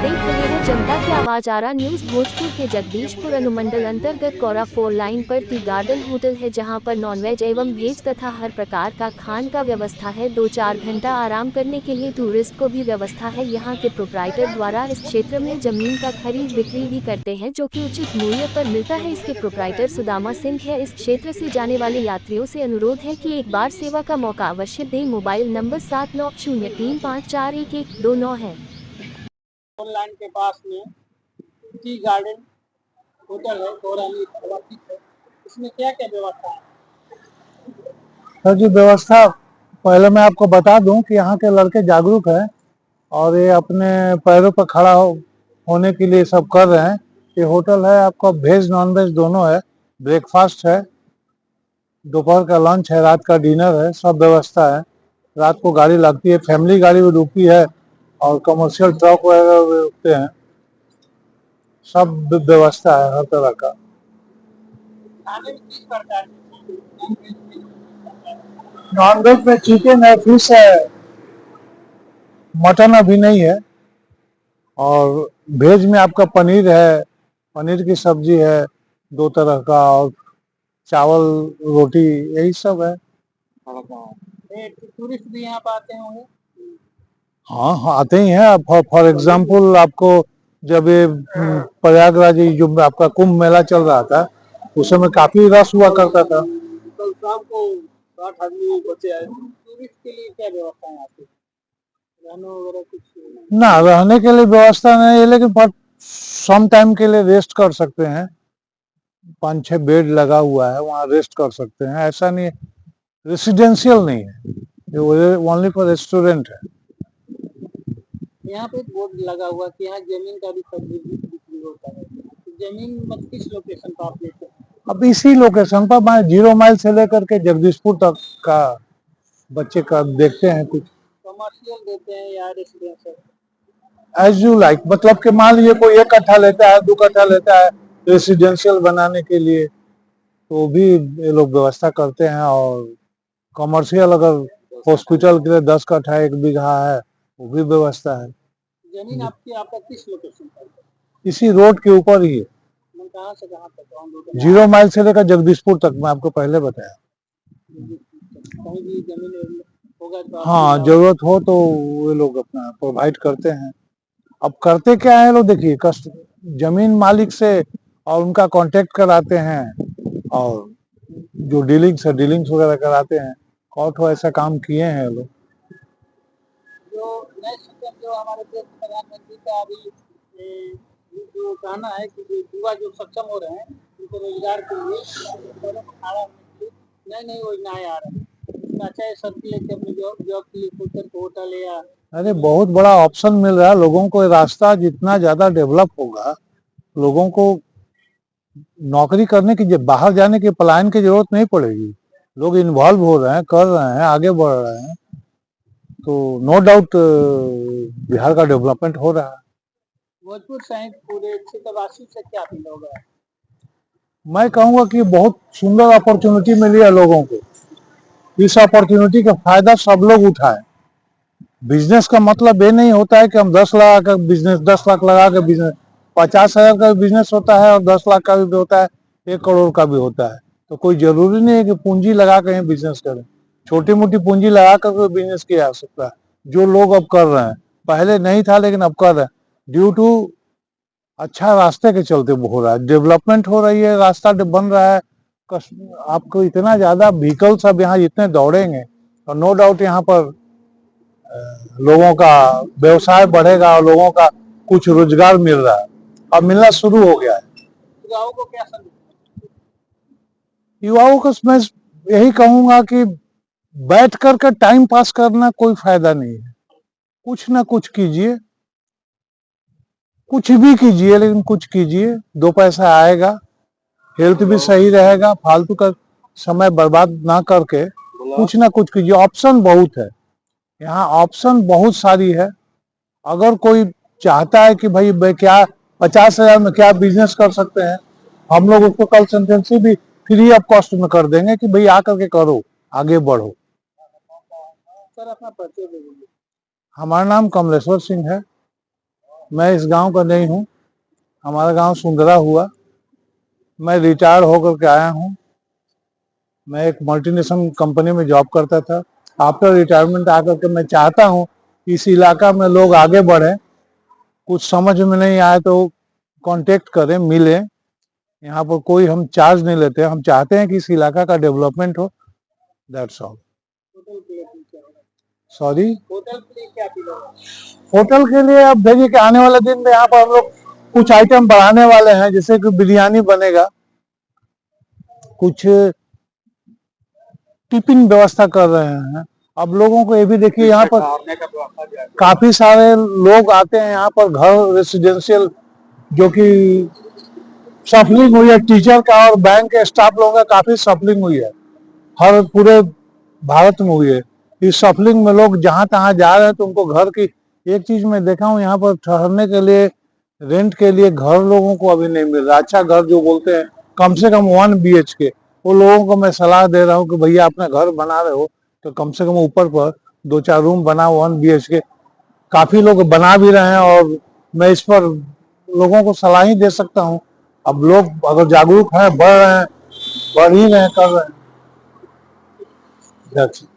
देख रहे हैं जनता की आवाज आरा न्यूज भोजपुर के जगदीशपुर अनुमंडल अंतर्गत कौरा 4 लाइन पर टी गार्डन होटल है जहां पर नॉनवेज एवं वेज तथा हर प्रकार का खान का व्यवस्था है। 2-4 घंटा आराम करने के लिए टूरिस्ट को भी व्यवस्था है। यहां के प्रोप्राइटर द्वारा इस क्षेत्र में जमीन का खरीद बिक्री भी करते हैं जो कि उचित मूल्य पर मिलता है। इसके प्रोप्राइटर सुदामा सिंह है। इस क्षेत्र से जाने वाले यात्रियों से अनुरोध है कि एक बार सेवा का मौका अवश्य दें। मोबाइल नंबर 7903541129 है। लाइन के पास में टी गार्डन होटल है, गौरानी अवस्थित है। इसमें क्या क्या व्यवस्था है? सर जी, व्यवस्था पहले मैं आपको बता दूं कि यहाँ के लड़के जागरूक हैं और ये अपने पैरों पर खड़ा होने के लिए सब कर रहे हैं। ये होटल है, आपका वेज नॉन वेज दोनों है, ब्रेकफास्ट है, दोपहर का लंच है, रात का डिनर है, सब व्यवस्था है। रात को गाड़ी लगती है, फैमिली गाड़ी भी रुकती है और कमर्शियल ट्रक वगैरह भी रुकते हैं, सब व्यवस्था है हर तरह का। खाने में किस प्रकार नॉन वेज में चिकन है, फिश है, मटन अभी नहीं है, और वेज में आपका पनीर है, पनीर की सब्जी है 2 तरह का, और चावल रोटी, यही सब है। टूरिस्ट भी यहाँ पर आते होंगे? हाँ हाँ, आते ही हैं। फॉर एग्जाम्पल आपको जब ये प्रयागराज जो आपका कुंभ मेला चल रहा था उस समय काफी रश हुआ करता था। कल शाम को 60 आदमी बचे आए। टूरिस्ट के लिए क्या व्यवस्था है यहाँ पे? रहने वगैरह कुछ? ना, रहने के लिए व्यवस्था नहीं है, लेकिन फॉर सम टाइम के लिए रेस्ट कर सकते हैं। 5-6 बेड लगा हुआ है, वहाँ रेस्ट कर सकते हैं। ऐसा नहीं है, रेसिडेंशियल नहीं है, ये ओनली फॉर रेस्टोरेंट है। यहाँ पे एक बोर्ड लगा हुआ कि यहाँ जमीन का भी बिक्री होता है। तो जमीन मत किस लोकेशन पर आप लेते हैं? अब इसी लोकेशन पर 0 माइल से लेकर के जगदीशपुर तक का बच्चे का देखते हैं। कुछ कमर्शियल देते हैं या रेसिडेंशियल? एज यू लाइक, मतलब कि मान लीजिए कोई 1 कट्ठा लेता है, 2 कट्ठा लेता है रेसिडेंशियल बनाने के लिए, तो भी ये लोग व्यवस्था करते हैं। और कमर्शियल अगर हॉस्पिटल के लिए 10 कट्ठा 1 बीघा है, वो भी व्यवस्था है। जमीन आपका किस लोकेशन पर है? इसी रोड के ऊपर ही है, कहाँ से कहाँ तक? 0 माइल से लेकर जगदीशपुर तक, मैं आपको पहले बताया। कहीं भी जमीन होगा तो हाँ, जरूरत हो तो ये लोग अपना प्रोवाइड करते हैं। अब करते क्या है लोग, देखिए, जमीन मालिक से और उनका कांटेक्ट कराते हैं, और जो डीलिंग्स वगैरह कराते हैं। और तो ऐसा काम किए हैं लोग। जो नए सिस्टम जो हमारे देश के प्रधानमंत्री का अभी जो कहना है कि जो युवा जो सक्षम हो रहे हैं उनको रोजगार के लिए खड़ा होने के लिए नई नई योजनाएं आ रही हैं। अच्छा है, सबके लिए अपने जॉब के लिए खुद होटल या अरे बहुत बड़ा ऑप्शन मिल रहा है लोगों को। रास्ता जितना ज्यादा डेवलप होगा, लोगों को नौकरी करने की, बाहर जाने के पलायन की जरूरत नहीं पड़ेगी। लोग इन्वॉल्व हो रहे हैं, कर रहे हैं, आगे बढ़ रहे हैं, तो नो डाउट बिहार का डेवलपमेंट हो रहा है। भोजपुर सहित पूरे क्षेत्रवासी से क्या अपील होगा? मैं कहूंगा कि बहुत सुंदर अपॉर्चुनिटी मिली है लोगों को। इस अपॉर्चुनिटी का फायदा सब लोग उठाएं। बिजनेस का मतलब ये नहीं होता है कि हम 10 लाख का बिजनेस, 10 लाख लगा के बिजनेस, 50,000 का भी बिजनेस होता है और 10 लाख का भी होता है, 1 करोड़ का भी होता है। तो कोई जरूरी नहीं है कि पूंजी लगा के बिजनेस करें। छोटी मोटी पूंजी लगा कर बिजनेस किया जा सकता है, जो लोग अब कर रहे हैं। पहले नहीं था लेकिन अब कर रहे हैं, ड्यू टू अच्छा रास्ते के चलते हो रहा है, डेवलपमेंट हो रही है, रास्ता बन रहा है। आपको इतना ज्यादा व्हीकल्स अब यहाँ इतने दौड़ेंगे, और नो डाउट यहाँ पर लोगों का व्यवसाय बढ़ेगा और लोगों का कुछ रोजगार मिल रहा है, अब मिलना शुरू हो गया है। युवाओं को क्या संदेश? युवाओं को मैं यही कहूंगा कि बैठ करके टाइम पास करना कोई फायदा नहीं है। कुछ ना कुछ कीजिए, कुछ भी कीजिए, लेकिन कुछ कीजिए, 2 पैसा आएगा, हेल्थ भी सही रहेगा। फालतू का समय बर्बाद ना करके कुछ ना कुछ कीजिए। ऑप्शन बहुत है यहाँ, ऑप्शन बहुत सारी है। अगर कोई चाहता है कि भाई मैं क्या 50,000 में क्या बिजनेस कर सकते हैं, हम लोग उसको कंसल्टेंसी भी फ्री ऑफ कॉस्ट में कर देंगे कि भाई आकर के करो, आगे बढ़ो। सर अपना परिचय दे दीजिए। हमारा नाम कमलेश्वर सिंह है। मैं इस गांव का नहीं हूँ, हमारा गांव सुंदरा हुआ। मैं रिटायर होकर के आया हूँ। मैं एक मल्टीनेशनल कंपनी में जॉब करता था। आफ्टर रिटायरमेंट आकर के मैं चाहता हूँ इस इलाका में लोग आगे बढ़े। कुछ समझ में नहीं आए तो कांटेक्ट करें, मिले। यहाँ पर कोई हम चार्ज नहीं लेते, हम चाहते हैं कि इस इलाका का डेवलपमेंट हो, दैट्स ऑल। होटल के लिए क्या होगा? सॉरी, होटल के लिए क्या अपील होगा? होटल के लिए अब देखिए कि आने वाले दिन में यहाँ पर हम लोग कुछ आइटम बढ़ाने वाले हैं, जैसे कि बिरयानी बनेगा, कुछ टिफिन व्यवस्था कर रहे हैं। अब लोगों को ये भी देखिए यहाँ पर ठहरने का व्यवस्था भी है। काफी सारे लोग आते हैं यहाँ पर, घर रेसिडेंशियल जो कि सफलिंग हुई है, टीचर का और बैंक के स्टाफ लोगों का काफी सफलिंग हुई है, हर पूरे भारत में हुई है। इस सफलिंग में लोग जहां तहां जा रहे हैं तो उनको घर की, एक चीज मैं देखा हूँ यहाँ पर ठहरने के लिए, रेंट के लिए घर लोगों को अभी नहीं मिल रहा। अच्छा घर जो बोलते हैं कम से कम 1 BHK, वो लोगों को मैं सलाह दे रहा हूँ कि भैया अपना घर बना रहे हो तो कम से कम ऊपर पर 2-4 रूम बनाओ 1 BHK। काफी लोग बना भी रहे हैं और मैं इस पर लोगों को सलाह ही दे सकता हूँ। अब लोग अगर जागरूक हैं, बढ़ रहे हैं, बढ़ ही रहे हैं, कर रहे हैं। That's it.